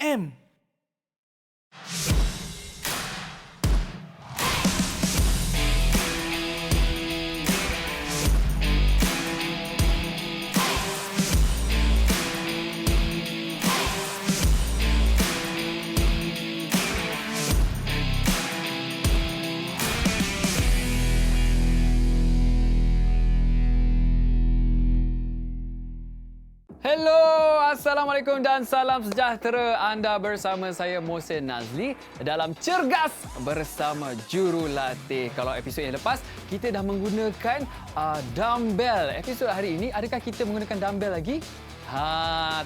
FM. Hello, Assalamualaikum dan salam sejahtera. Anda bersama saya Mohsin Nazli dalam Cergas bersama Jurulatih. Kalau episod yang lepas kita dah menggunakan dumbbell. Episod hari ini adakah kita menggunakan dumbbell lagi?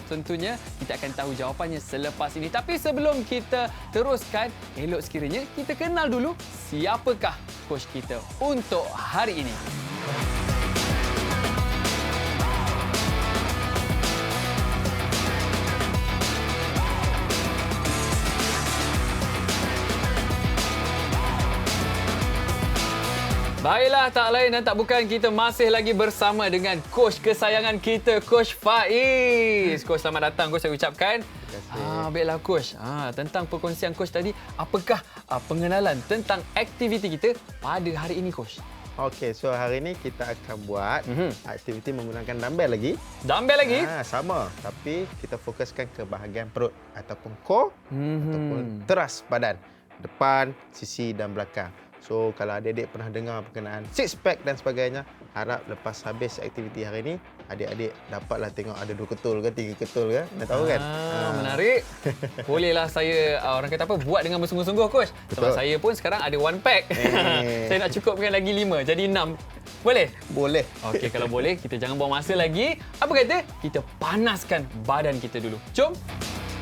Tentunya kita akan tahu jawapannya selepas ini. Tapi sebelum kita teruskan, elok sekiranya kita kenal dulu siapakah coach kita untuk hari ini. Baiklah, tak lain dan tak bukan kita masih lagi bersama dengan coach kesayangan kita, Coach Faiz. Coach, selamat datang. Coach, saya ucapkan. Terima kasih. Baiklah, Coach. Tentang perkongsian Coach tadi, apakah pengenalan tentang aktiviti kita pada hari ini, Coach? Okey, so hari ini kita akan buat aktiviti menggunakan dumbbell lagi. Dumbbell lagi? Sama, tapi kita fokuskan ke bahagian perut ataupun core ataupun teras badan, depan, sisi dan belakang. So, kalau adik-adik pernah dengar berkenaan six pack dan sebagainya, harap lepas habis aktiviti hari ini, adik-adik dapatlah tengok ada 2 ketul ke 3 ketul ke. Dah tahu kan? Menarik. Bolehlah saya, orang kata apa, buat dengan bersungguh-sungguh, Coach. Sebab saya pun sekarang ada 1 pack. Saya nak cukupkan lagi 5, jadi 6. Boleh? Boleh. Okey, kalau boleh, kita jangan buang masa lagi. Apa kata? Kita panaskan badan kita dulu. Jom.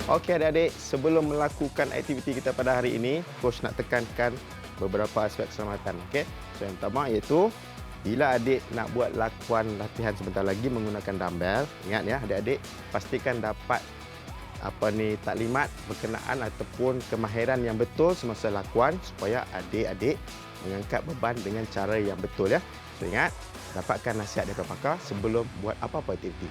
Okey adik-adik, sebelum melakukan aktiviti kita pada hari ini, coach nak tekankan beberapa aspek keselamatan. Okey. So yang pertama iaitu bila adik nak buat lakuan latihan sebentar lagi menggunakan dumbbell, ingat ya adik-adik, pastikan dapat taklimat berkenaan ataupun kemahiran yang betul semasa lakuan supaya adik-adik mengangkat beban dengan cara yang betul ya. So ingat, dapatkan nasihat daripada pakar sebelum buat apa-apa aktiviti.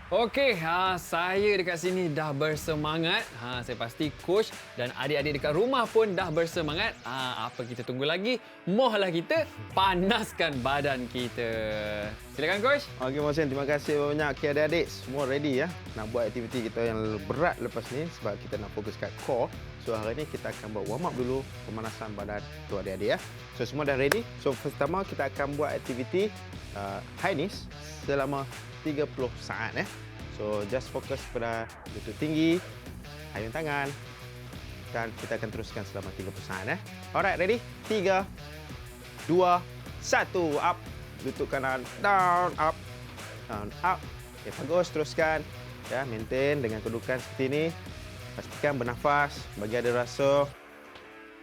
Okey, saya dekat sini dah bersemangat. Saya pasti coach dan adik-adik dekat rumah pun dah bersemangat. Apa kita tunggu lagi? Mohlah kita panaskan badan kita. Silakan coach. Okey Mohsin, terima kasih banyak. Okey adik-adik, semua ready ya nak buat aktiviti kita yang berat lepas ni sebab kita nak fokus kat core. So hari ni kita akan buat warm up dulu, pemanasan badan tu adik-adik ya. So semua dah ready. So pertama kita akan buat aktiviti high knees selama 30 saat ya. So just fokus pada lutut tinggi, ayun tangan dan kita akan teruskan selama 30 saat ya. Alright, ready? 3 2 1 up. Lutut kanan down, up. Down, up. Okay, bagus, teruskan. Ya, maintain dengan kedudukan seperti ini. Pastikan bernafas, bagi ada rasa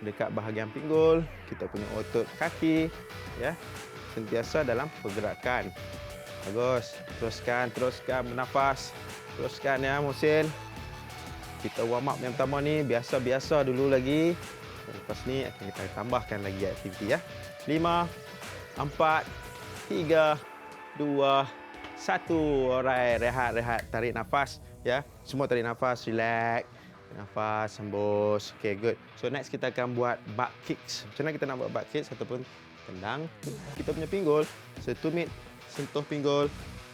dekat bahagian pinggul, kita punya otot kaki ya. Sentiasa dalam pergerakan. Bagus. Teruskan bernafas. Teruskan ya, Mohsin. Kita warm up yang pertama ni biasa-biasa dulu lagi. Lepas ni akan kita tambahkan lagi aktiviti ya. 5 4 3 2 1. Alright, rehat. Tarik nafas ya. Semua tarik nafas, relax. Nafas, hembus. Okay, good. So next kita akan buat butt kicks. Macam mana kita nak buat butt kicks ataupun tendang kita punya pinggul. So tumit sentuh pinggul,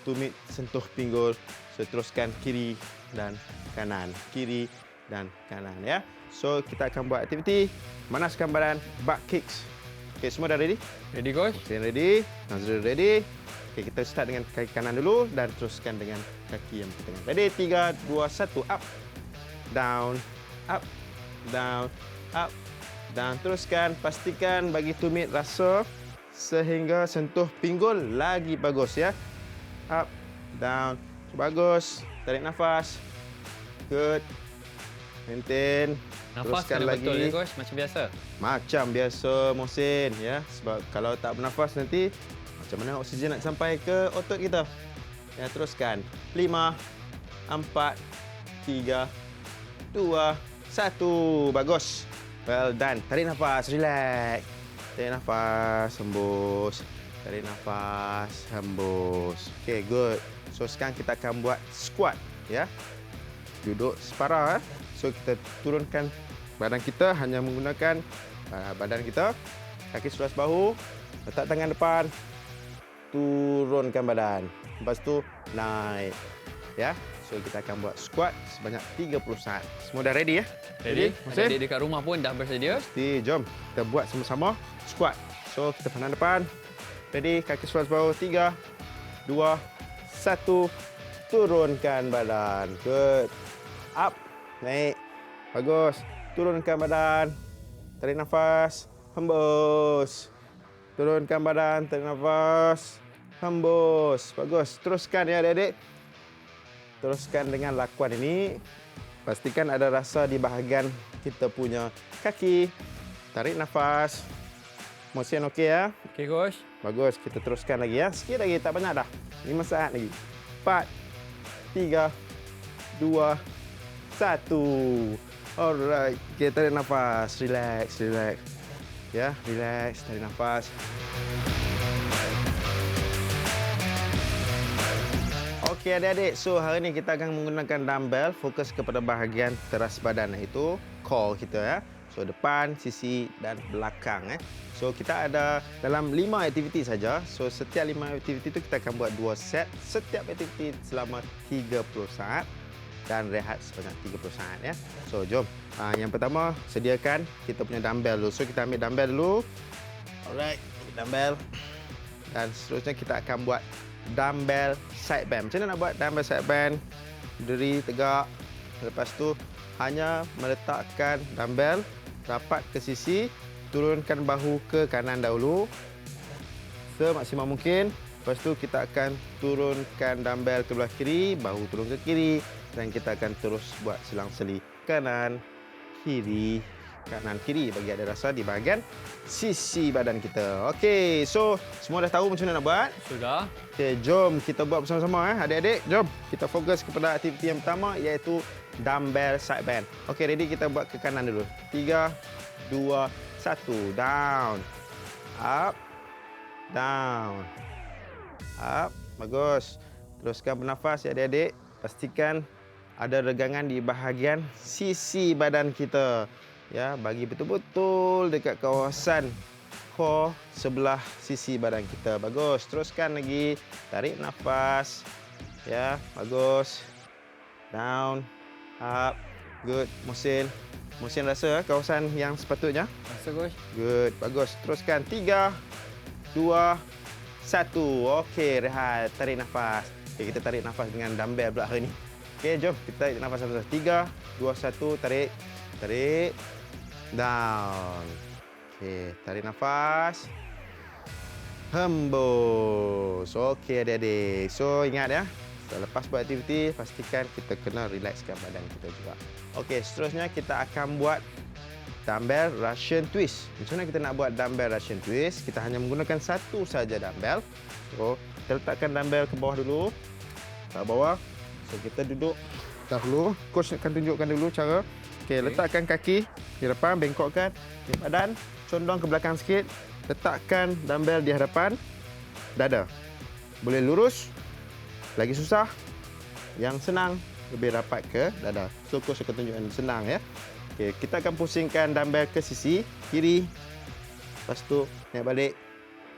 tumit sentuh pinggul. So teruskan kiri dan kanan, kiri dan kanan ya. So kita akan buat aktiviti manaskan badan, butt kicks. Okey, semua dah ready? Ready coach? Okay, ready. Nazrul ready. Okey, kita start dengan kaki kanan dulu dan teruskan dengan kaki yang bertengah. Ready? 3 2 1 up. Down, up, down, up, down. Teruskan, pastikan bagi tumit rasa sehingga sentuh pinggul lagi bagus ya. Up, down, bagus. Tarik nafas. Good. Maintain. Nafas Teruskan kena lagi. betul ya coach, macam biasa. Macam biasa Mohsin ya. Sebab kalau tak bernafas nanti macam mana oksigen nak sampai ke otot kita. Ya, teruskan. 5 4 3 2 1. Bagus. Well done. Tarik nafas, relax. Tarik nafas, hembus. Tarik nafas, hembus. Okay, good. So sekarang kita akan buat squat ya. duduk separah. So kita turunkan badan kita hanya menggunakan badan kita, kaki seluas bahu, letak tangan depan, turunkan badan. Lepas tu naik. Ya. So kita akan buat squat sebanyak 30 saat. Semua dah ready ya? Ready? Musim? Adik dekat rumah pun dah bersedia. Jadi jom kita buat sama-sama squat. So kita pandang depan. Ready, kaki seluas bahu. 3, 2, 1. Turunkan badan. Good. Up. Naik. Bagus. Turunkan badan. Tarik nafas. Hembus. Turunkan badan. Tarik nafas. Hembus. Bagus. Teruskan ya adik-adik. Teruskan dengan lakuan ini. Pastikan ada rasa di bahagian kita punya kaki. Tarik nafas. Motion okey ya? Okey, coach. Bagus. Kita teruskan lagi ya. Sikit lagi. Tak banyak dah. 5 saat lagi. 4, 3, 2, 1. Alright. Okay, tarik nafas. Relax, relax. Ya, relax. Tarik nafas. Okey adik-adik, so hari ni kita akan menggunakan dumbbell, fokus kepada bahagian teras badan iaitu core kita ya. So depan, sisi dan belakang So kita ada dalam 5 aktiviti saja. So setiap 5 aktiviti itu kita akan buat 2 set. Setiap aktiviti selama 30 saat dan rehat sebanyak 30 saat ya. So jom. Yang pertama sediakan kita punya dumbbell dulu. So kita ambil dumbbell dulu. Alright, ambil dumbbell. Dan seterusnya kita akan buat dumbbell side bend. Macam mana nak buat dumbbell side bend? Berdiri tegak. Lepas tu hanya meletakkan dumbbell rapat ke sisi, turunkan bahu ke kanan dahulu semaksimal mungkin. Lepas tu kita akan turunkan dumbbell ke belah kiri, bahu turun ke kiri dan kita akan terus buat selang-seli kanan kiri kanan kiri bagi ada rasa di bahagian sisi badan kita. Okey, so semua dah tahu macam mana nak buat? Sudah. Okey, jom kita buat bersama-sama adik-adik. Jom kita fokus kepada aktiviti yang pertama iaitu dumbbell side bend. Okey, ready, kita buat ke kanan dulu. 3, 2, 1. Down. Up. Down. Up. Bagus. Teruskan bernafas ya adik-adik. Pastikan ada regangan di bahagian sisi badan kita. Ya, bagi betul-betul dekat kawasan core sebelah sisi badan kita. Bagus. Teruskan lagi. Tarik nafas. Ya, bagus. Down. Up. Good. Motion. Motion rasa kawasan yang sepatutnya. Rasa, coach. Good. Bagus. Teruskan. 3, 2, 1. Okey, rehat. Tarik nafas. Okay, kita tarik nafas dengan dumbbell pula hari ni. Okey, jom kita tarik nafas sama-sama. 3, 2, 1. Tarik. Tarik. Down. Okey, tarik nafas. Hembus. Okey adik-adik. So ingat ya, selepas buat aktiviti pastikan kita kena relaxkan badan kita juga. Okey, seterusnya kita akan buat dumbbell Russian twist. Macam mana kita nak buat dumbbell Russian twist? Kita hanya menggunakan satu saja dumbbell. So, kita letakkan dumbbell ke bawah dulu. Ke bawah. So, kita duduk dahulu. Coach akan tunjukkan dulu cara. Okey, letakkan kaki di depan, bengkokkan badan, condong ke belakang sikit. Letakkan dumbbell di hadapan dada. Boleh lurus, lagi susah. Yang senang, lebih rapat ke dada. So, coach akan tunjukkan senang ya. Okey, kita akan pusingkan dumbbell ke sisi kiri. Lepas tu naik balik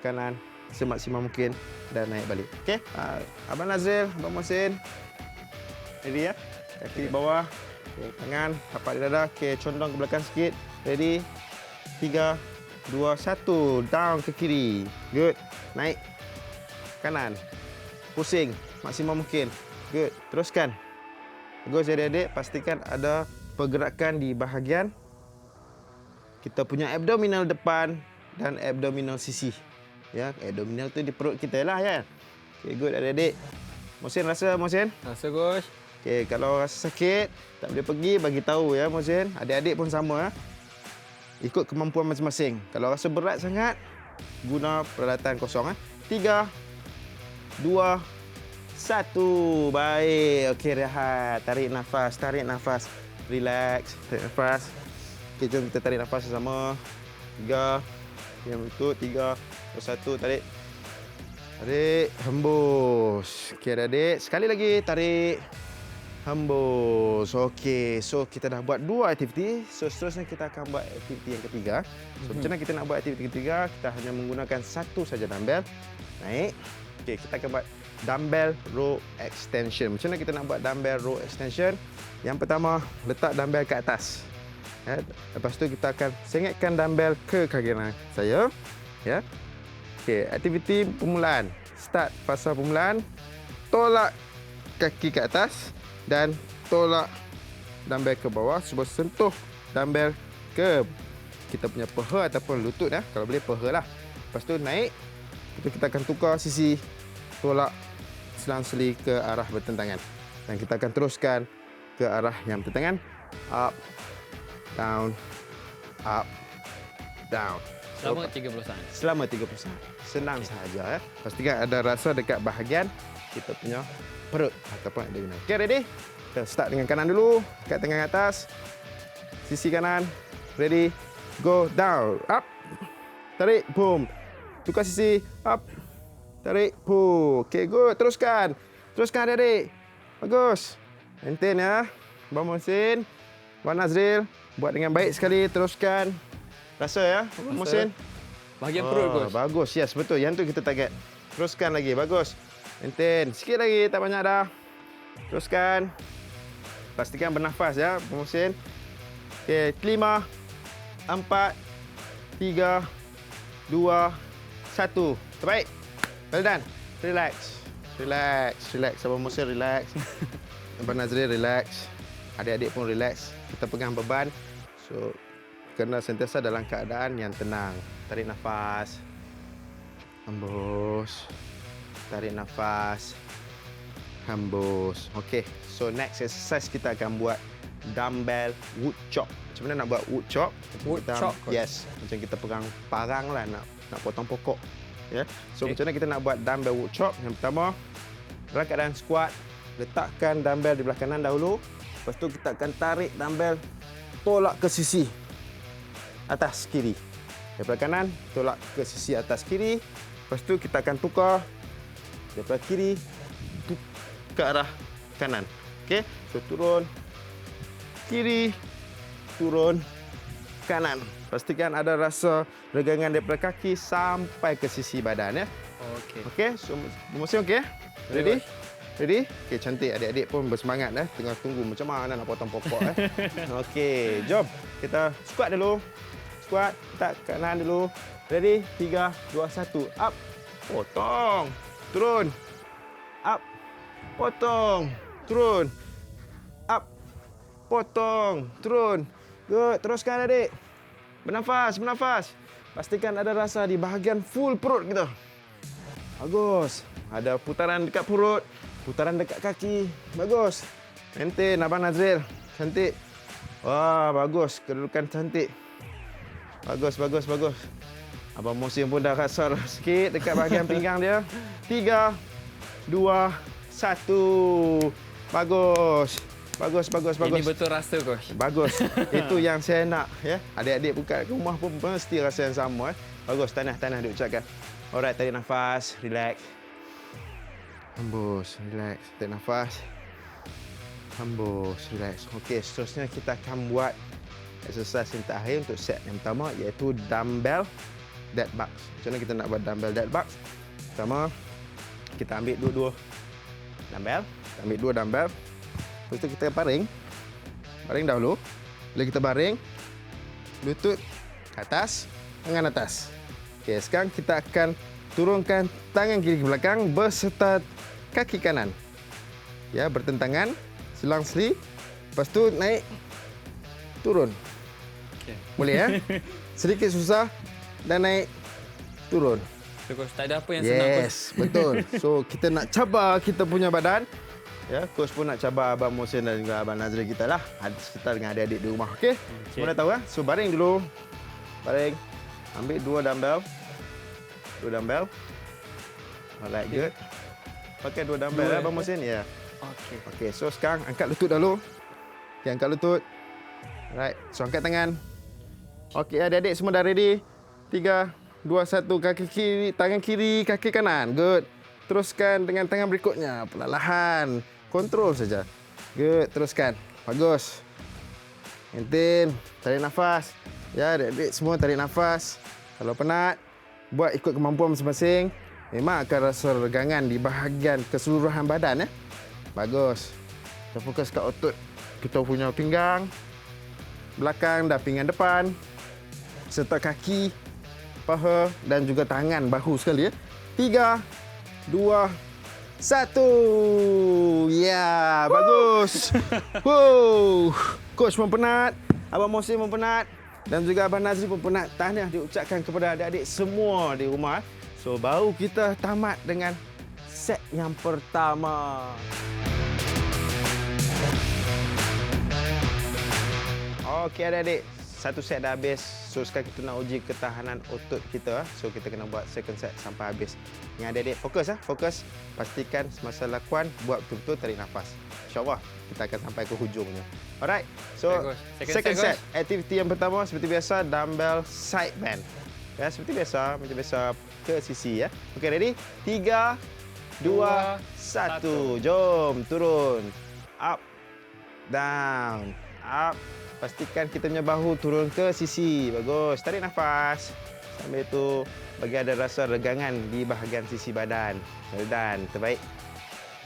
kanan semaksimal mungkin dan naik balik. Okey, Abang Nazil, Abang Mohsin. Ready ya? Kaki di bawah. Okay, tangan rapat di dada. Okey, condong ke belakang sikit. Ready? 3, 2, 1. Down ke kiri. Good. Naik. Kanan. Pusing maksimal mungkin. Good. Teruskan. Bagus adik-adik. Pastikan ada pergerakan di bahagian kita punya abdominal depan dan abdominal sisi. Ya, abdominal tu di perut kita lah ya. Okay, good adik-adik. Mohsin rasa, Mohsin? Rasa, coach. Okay, kalau rasa sakit, tak boleh pergi, bagi tahu ya, Mohsin. Adik-adik pun sama. Ikut kemampuan masing-masing. Kalau rasa berat sangat, guna peralatan kosong. 3, 2, 1. Baik. Okey, rehat. Tarik nafas, tarik nafas. Relax, tarik nafas. Okey, jom kita tarik nafas bersama. 3, yang betul. 3, 2, 1. Tarik. Tarik, hembus. Okey, adik-adik. Sekali lagi, tarik. Hembus. Okey. So, kita dah buat 2 aktiviti. So, seterusnya kita akan buat aktiviti yang ketiga. So, macam mana kita nak buat aktiviti ketiga? Kita hanya menggunakan satu saja dumbbell. Naik. Okey, kita akan buat dumbbell row extension. Macam mana kita nak buat dumbbell row extension? Yang pertama, letak dumbbell ke atas. Ya. Lepas tu kita akan sengatkan dumbbell ke kaki kanan saya. Ya. Okey, aktiviti permulaan. Start fasa permulaan. Tolak kaki ke atas dan tolak dumbbell ke bawah. Cuba sentuh dumbbell ke kita punya peha ataupun lutut ya. Kalau boleh peha lah. Lepas tu naik. Lepas tu kita akan tukar sisi, tolak selang-seli ke arah bertentangan. Dan kita akan teruskan ke arah yang bertentangan. Up, down, up, down. Selama 30 saat. Selama 30 saat. Senang sahaja. Pastikan ada rasa dekat bahagian kita punya perut ataupun abdominal. Okey, ready? Kita start dengan kanan dulu. Kat tangan atas. Sisi kanan. Ready? Go down. Up. Tarik. Boom. Tukar sisi. Up. Tarik. Boom. Okey, good. Teruskan. Teruskan, adik-adik. Bagus. Maintain ya. Abang Mohsin. Abang Nazril. Buat dengan baik sekali. Teruskan. Rasa ya, Abang Mohsin? Bahagian perut, Coach. Bagus. Yes, betul. Yang tu kita target. Teruskan lagi. Bagus. Maintain. Sikit lagi, tak banyak dah. Teruskan. Pastikan bernafas ya, Abang Mohsin. Okey, 5, 4, 3, 2, 1. Terbaik. Well done. Relax. Relax. Relax. Abang Mohsin relax. Abang Nazril relax. Adik-adik pun relax. Kita pegang beban. So, kena sentiasa dalam keadaan yang tenang. Tarik nafas. Hembus. Tarik nafas. Hembus. Okey. So next exercise kita akan buat dumbbell wood chop. Macam mana nak buat wood chop? Wood chop, coach. Yes. Macam kita pegang parang lah nak potong pokok. Ya. Yeah. So Okay. macam mana kita nak buat dumbbell wood chop? Yang pertama, dalam keadaan squat, letakkan dumbbell di belah kanan dahulu. Lepas tu kita akan tarik dumbbell, tolak ke sisi atas kiri. Daripada kanan, tolak ke sisi atas kiri. Lepas tu kita akan tukar daripada kiri ke arah kanan. Okey, so turun kiri, turun kanan. Pastikan ada rasa regangan daripada kaki sampai ke sisi badan ya. Okey. Okey, so Mohsin okey? Ready? Ready? Okey, cantik. Adik-adik pun bersemangat tengah tunggu macam mana nak potong pokok Okey, jom. Kita squat dulu. Squat, tak kanan dulu. Ready? 3, 2, 1. Up. Potong. Turun. Up. Potong. Turun. Up. Potong. Turun. Good. Teruskan adik. Bernafas, bernafas. Pastikan ada rasa di bahagian full perut kita. Bagus. Ada putaran dekat perut, putaran dekat kaki. Bagus. Maintain Abang Nazril. Cantik. Wah, bagus. Kedudukan cantik. Bagus, bagus, bagus. Abang Mohsin pun dah rasa sikit dekat bahagian pinggang dia. 3, 2, 1. Bagus. Bagus, bagus, bagus. Ini betul rasa, Coach. Bagus. Itu yang saya nak ya. Adik-adik buka kat rumah pun mesti rasa yang sama Bagus, tanah-tanah diucapkan. Alright, tarik nafas, relax. Hembus, relax. Tarik nafas. Hembus, relax. Okey, seterusnya kita akan buat exercise yang terakhir untuk set yang pertama iaitu dumbbell dead bugs. Macam mana kita nak buat dumbbell dead bugs? Pertama, kita ambil dua-dua dumbbell. Kita ambil 2 dumbbell. Lepas tu kita baring. Baring dahulu. Bila kita baring, lutut ke atas, tangan atas. Okey, sekarang kita akan turunkan tangan kiri ke belakang beserta kaki kanan. Ya, bertentangan, selang-seli. Lepas tu naik, turun. Okey. Boleh ya? Sedikit susah dan naik, turun. So, Coach, tak ada apa yang senang, Coach. Yes, betul. So, kita nak cabar kita punya badan. Ya, coach pun nak cabar Abang Mohsin dan juga Abang Nazril kita lah. Serta dengan adik-adik di rumah. Okey? Semua dah tahu kan? So, baring dulu. Baring. Ambil 2 dumbbell. 2 dumbbell. Alright, good. Pakai 2 dumbbell lah Abang Mohsin. Ya. Okey. Okey, so sekarang angkat lutut dahulu. Okey, angkat lutut. Alright, so angkat tangan. Okey, adik-adik semua dah ready. 3, 2, 1. Kaki kiri, tangan kiri, kaki kanan. Good. Teruskan dengan tangan berikutnya. Perlahan. Kontrol saja. Good, teruskan. Bagus. Maintain, tarik nafas. Ya, adik-adik semua tarik nafas. Kalau penat, buat ikut kemampuan masing-masing. Memang akan rasa regangan di bahagian keseluruhan badan. Bagus. Kita fokus kat otot. Kita punya pinggang, belakang dan pinggang depan. Serta kaki, paha dan juga tangan, bahu sekali. 3, 2, 1. Ya, bagus. Coach pun penat, Abang Mohsin pun penat dan juga Abang Nazri pun penat. Tahniah diucapkan kepada adik-adik semua di rumah. So, baru kita tamat dengan set yang pertama. Okey adik-adik, satu set dah habis. So sekarang kita nak uji ketahanan otot kita. So kita kena buat second set sampai habis. Yang adik-adik fokus. Pastikan semasa lakuan buat betul-betul tarik nafas. InsyaAllah kita akan sampai ke hujungnya. Alright. So second set. Aktiviti yang pertama seperti biasa dumbbell side bend. Ya, seperti biasa, macam biasa ke sisi ya. Okey, ready? 3 2 1. Jom turun. Up. Down. Up. Pastikan kita punya bahu turun ke sisi. Bagus. Tarik nafas. Sambil itu bagi ada rasa regangan di bahagian sisi badan. Well done. Terbaik.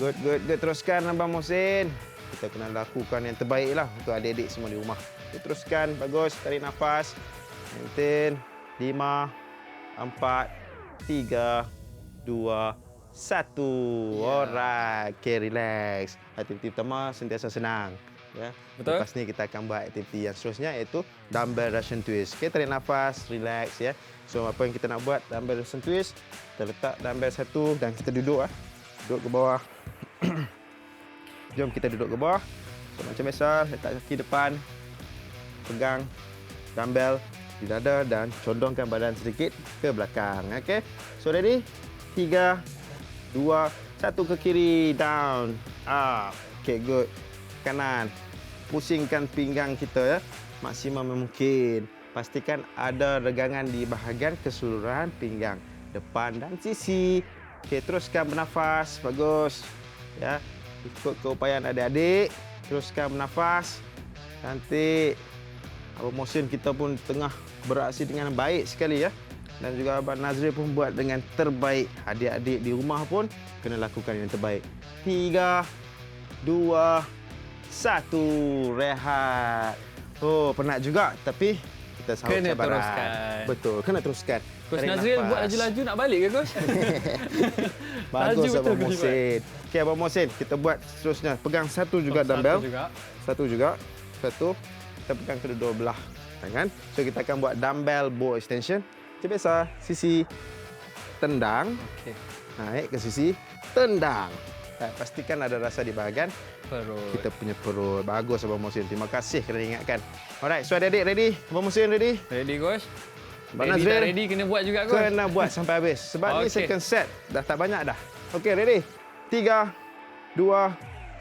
Good. Teruskan Abang Mohsin. Kita kena lakukan yang terbaik lah untuk adik-adik semua di rumah. Kita teruskan. Bagus. Tarik nafas. Maintain. 5, 4, 3, 2, 1. Alright. Okay, relax. Aktiviti pertama sentiasa senang. Ya. Betul. Lepas ni kita akan buat aktiviti yang seterusnya iaitu dumbbell Russian twist. Okey, tarik nafas, relax ya. So apa yang kita nak buat dumbbell Russian twist, kita letak dumbbell satu dan kita duduk duduk ke bawah. Jom kita duduk ke bawah. So macam biasa, letak kaki depan. Pegang dumbbell di dada dan condongkan badan sedikit ke belakang. Okey. So ready? 3 2 1 ke kiri, down, up. Okey, good. Kanan. Pusingkan pinggang kita ya, maksimum mungkin. Pastikan ada regangan di bahagian keseluruhan pinggang depan dan sisi. Okey, teruskan bernafas. Bagus. Ya. Ikut keupayaan adik-adik. Teruskan bernafas. Cantik. Abang Mohsin kita pun tengah beraksi dengan baik sekali ya. Dan juga Abang Nazri pun buat dengan terbaik. Adik-adik di rumah pun kena lakukan yang terbaik. 3 2 1, rehat. Oh, penat juga tapi kita sahut kena cabaran. Teruskan. Betul, kena teruskan. Coach Nazril buat laju-laju nak balik ke Coach? Bagus Laju Abang betul, Coach. Mohsin. Okey Abang Mohsin, kita buat seterusnya. Pegang satu juga dumbbell. Satu juga. Kita pegang kedua belah tangan. So kita akan buat dumbbell bow extension. Macam biasa, sisi tendang. Okey. Naik ke sisi tendang. Pastikan ada rasa di bahagian Perut. kita punya perut. Bagus Abang Mohsin. Terima kasih kerana ingatkan. Alright, so adik-adik ready? Abang Mohsin ready? Ready Coach? Abang Ready Nazril? tak ready kena buat juga Coach? Kena buat sampai habis. Sebab ni Okey. second set. Dah tak banyak dah. Okey, ready? 3, 2,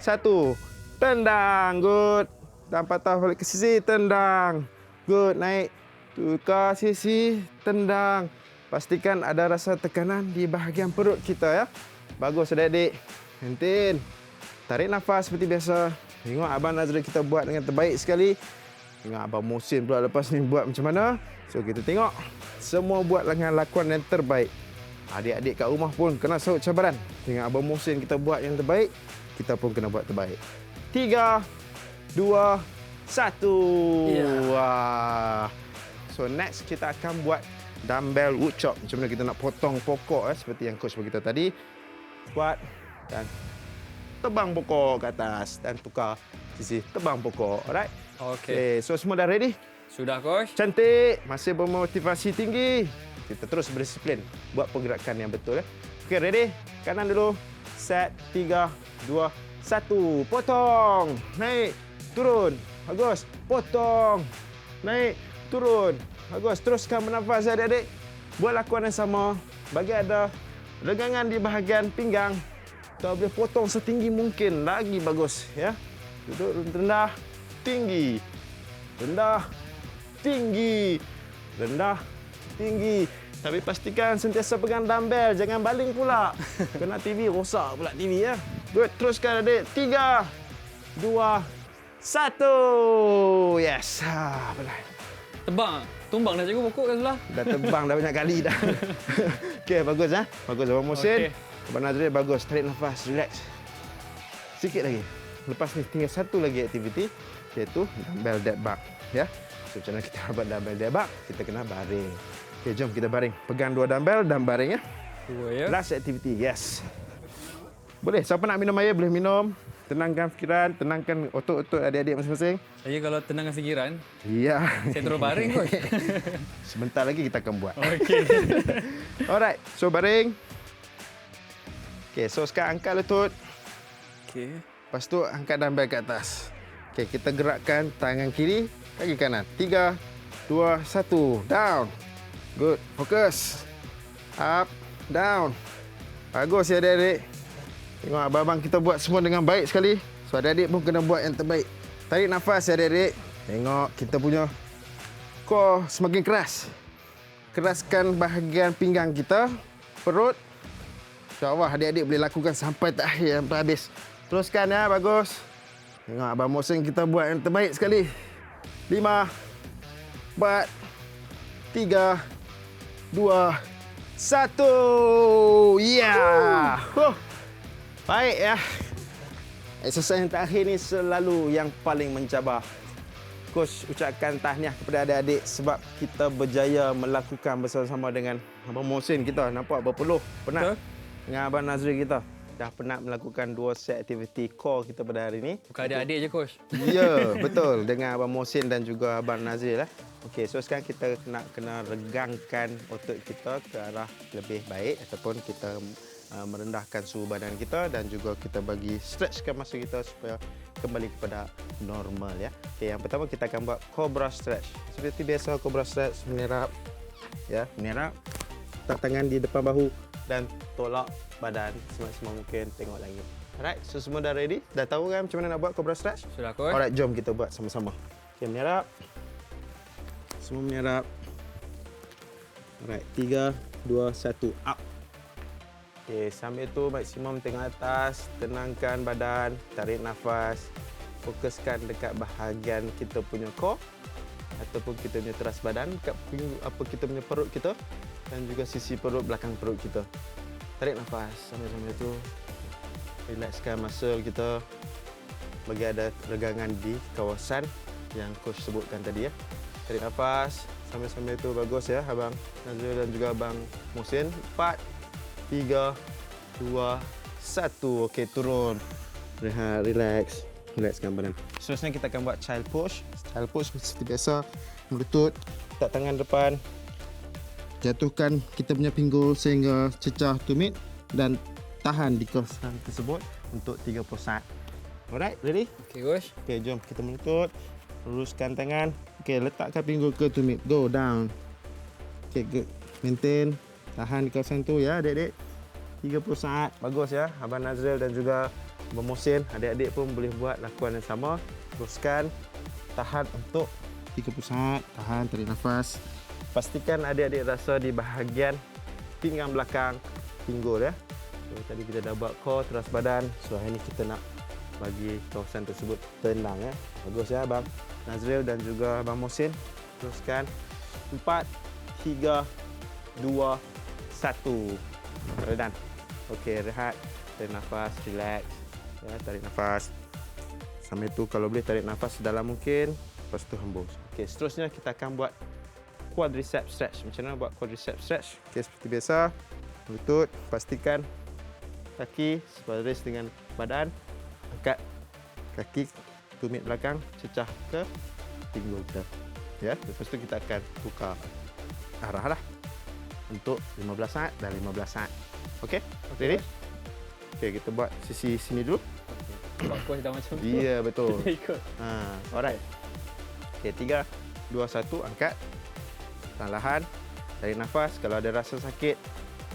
1. Tendang. Good. Dan patah balik ke sisi. Tendang. Good. Naik. Tukar sisi. Tendang. Pastikan ada rasa tekanan di bahagian perut kita ya. Bagus adik-adik. Maintain. Tarik nafas seperti biasa. Tengok Abang Nazril kita buat dengan terbaik sekali. Tengok Abang Mohsin pula lepas ni buat macam mana. So kita tengok. Semua buat dengan lakuan yang terbaik. Adik-adik kat rumah pun kena sahut cabaran. Tengok Abang Mohsin kita buat yang terbaik. Kita pun kena buat terbaik. 3, 2, 1. Yeah. Wah. So next kita akan buat dumbbell wood chop. Macam mana kita nak potong pokok seperti yang coach beritahu tadi. Buat dan tebang pokok ke atas dan tukar sisi tebang pokok. Alright? Okey. So semua dah ready? Sudah Coach? Cantik. Masih bermotivasi tinggi. Kita terus berdisiplin buat pergerakan yang betul. Okey, ready? Kanan dulu. Set. 3, 2, 1. Potong. Naik. Turun. Bagus. Potong. Naik. Turun. Bagus. Teruskan bernafas adik-adik. Buat lakuan yang sama. Bagi ada regangan di bahagian pinggang. Kita boleh potong setinggi mungkin. Lagi bagus. Ya. Duduk rendah. Tinggi. Rendah. Tinggi. Rendah. Tinggi. Tapi pastikan sentiasa pegang dumbbell. Jangan baling pula. Kena TV rosak pula TV ya. Good. Teruskan adik. 3, 2, 1. Yes. Benar. Tumbang dah cikgu pokok kat sebelah. Dah terbang dah banyak kali dah. Okey, bagus ah. Bagus Abang Muhsin. Abang Nazril bagus. Tarik nafas, relax. Sikit lagi. Lepas ni tinggal satu lagi aktiviti iaitu dumbbell dead bug, ya. So macam mana kita buat dumbbell dead bug? Kita kena baring. Okey, jom kita baring. Pegang 2 dumbbell dan baring ya. 2 ya. Last activity. Yes. Boleh. Siapa nak minum air boleh minum. Tenangkan fikiran, tenangkan otot-otot adik-adik masing-masing. Saya kalau tenangkan fikiran, Ya. saya terus baring kot. Sebentar lagi kita akan buat. Okey. Alright. So baring. Okey, so sekarang angkat lutut. Okey. Lepas tu angkat dumbbell ke atas. Okey, kita gerakkan tangan kiri, kaki kanan. 3, 2, 1. Down. Good. Fokus. Up, down. Bagus ya adik-adik. Tengok abang-abang kita buat semua dengan baik sekali. So adik-adik pun kena buat yang terbaik. Tarik nafas ya adik-adik. Tengok kita punya core semakin keras. Keraskan bahagian pinggang kita, perut. InsyaAllah adik-adik boleh lakukan sampai terakhir, sampai habis. Teruskan ya, bagus. Tengok Abang Muhsin kita buat yang terbaik sekali. 5, 4, 3, 2, 1. Ya. Baik ya. Exercise yang terakhir ni selalu yang paling mencabar. Coach ucapkan tahniah kepada adik-adik sebab kita berjaya melakukan bersama-sama dengan Abang Muhsin kita. Nampak berpeluh penat dengan Abang Nazril kita. Dah penat melakukan 2 set aktiviti core kita pada hari ini. Bukan adik-adik je, Coach. Ya, betul. Dengan Abang Muhsin dan juga Abang Nazril. Okey, so sekarang kita nak kena regangkan otot kita ke arah lebih baik ataupun kita merendahkan suhu badan kita dan juga kita bagi stretchkan masa kita supaya kembali kepada normal ya. Okey, yang pertama kita akan buat cobra stretch. Seperti biasa cobra stretch, menyerap ya, menyerap. Letak tangan di depan bahu dan tolak badan semaksimal mungkin, tengok lagi. Alright, so semua dah ready? Dah tahu kan macam mana nak buat cobra stretch? Sudah, Coach. Alright, jom kita buat sama-sama. Okey, menyerap. Semua menyerap. Alright, 3, 2, 1, up. Okey, sambil tu maksimum tengok atas, tenangkan badan, tarik nafas, fokuskan dekat bahagian kita punya core ataupun kita punya teras badan, dekat kita punya perut kita dan juga sisi perut, belakang perut kita. Tarik nafas sambil-sambil tu, relaxkan muscle kita, bagi ada regangan di kawasan yang coach sebutkan tadi ya. Tarik nafas sambil-sambil tu, bagus ya Abang Nazril dan juga Abang Muhsin. 4, 3, 2, 1. Okey, turun. Rehat, relax. Relaxkan badan. Seterusnya kita akan buat child push. Child push seperti biasa. Melutut, letak tangan depan. Jatuhkan kita punya pinggul sehingga cecah tumit dan tahan di kawasan tersebut untuk 30 saat. Alright, ready? Okey, Coach. Okey, jom kita melutut. Luruskan tangan. Okey, letakkan pinggul ke tumit. Go down. Okey, good. Maintain. Tahan di kawasan tu ya adik-adik. 30 saat. Bagus ya Abang Nazril dan juga Abang Muhsin. Adik-adik pun boleh buat lakuan yang sama. Teruskan. Tahan untuk 30 saat. Tahan, tarik nafas. Pastikan adik-adik rasa di bahagian pinggang belakang pinggul ya. So, tadi kita dah buat core, teras badan. So hari ni kita nak bagi kawasan tersebut tenang ya. Bagus ya Abang Nazril dan juga Abang Muhsin. Teruskan. 4, 3, 2, 1. Redan. Okey, rehat. Tarik nafas, relax. Ya, tarik nafas. Sambil tu kalau boleh tarik nafas sedalam mungkin. Lepas tu hembus. Okey, seterusnya kita akan buat quadricep stretch. Macam mana buat quadricep stretch? Okey, seperti biasa. Lutut, pastikan kaki selaras dengan badan. Angkat kaki tumit belakang, cecah ke pinggul kita. Ya, lepas tu kita akan tukar arah lah. Untuk 15 saat dan 15 saat. Okey? Ready? Okey, kita buat sisi sini dulu. Buat Coach dah macam tu. Ya, betul. Kita ikut. Alright. Okey, 3, 2, 1, angkat. Perlahan. Tarik nafas. Kalau ada rasa sakit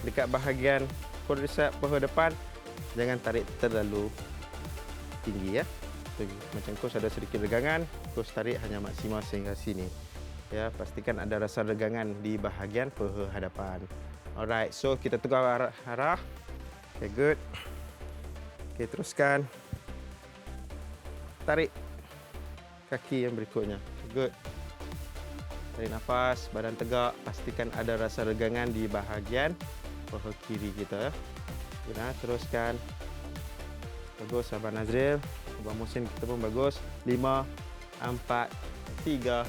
dekat bahagian quadricep paha depan, jangan tarik terlalu tinggi ya. So, macam coach ada sedikit regangan, coach tarik hanya maksimal sehingga sini. Ya, pastikan ada rasa regangan di bahagian paha hadapan. Alright, so kita tukar arah. Okay, good. Okay, teruskan. tarik kaki yang berikutnya. Good. Tarik nafas, badan tegak. Pastikan ada rasa regangan di bahagian paha kiri kita. Kita teruskan. Bagus, Abang Nazril. Abang Muhsin kita pun bagus. 5, 4, 3,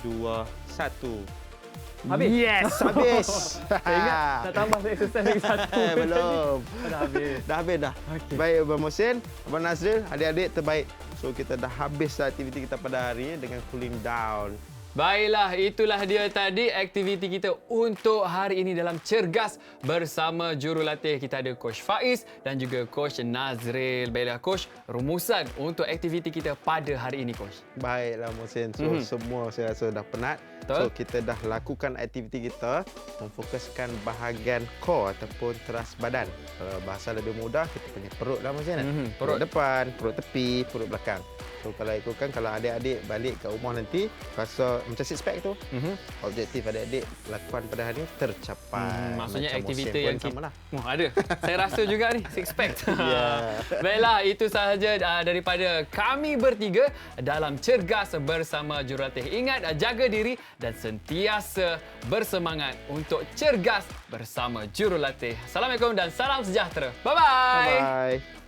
2, 1. Habis? Yes, habis. Saya ingat nak tambah exercise lagi satu. Belum. Dah habis. Dah habis dah. Okey. Baik Abang Muhsin, Abang Nazril, adik-adik terbaik. So kita dah habis aktiviti kita pada hari ini dengan cooling down. Baiklah, itulah dia tadi aktiviti kita untuk hari ini dalam Cergas bersama jurulatih. Kita ada Coach Faiz dan juga Coach Nazril. Baiklah Coach, rumusan untuk aktiviti kita pada hari ini Coach. Baiklah Muhsin. So semua saya rasa dah penat. Betul. So kita dah lakukan aktiviti kita memfokuskan bahagian core ataupun teras badan. Kalau bahasa lebih mudah kita punya perut lah Muhsin. Perut. Perut depan, perut tepi, perut belakang. So kalau ikutkan, kalau adik-adik balik ke rumah nanti rasa macam six pack tu, objektif adik-adik lakukan pada hari ini tercapai. Maksudnya Macam aktiviti Muhsin pun yang sama lah. Oh, ada. Saya rasa juga ni six pack. Ya. Baiklah, itu sahaja daripada kami bertiga dalam Cergas bersama jurulatih. Ingat, jaga diri dan sentiasa bersemangat untuk cergas bersama jurulatih. Assalamualaikum dan salam sejahtera. Bye-bye. Bye-bye.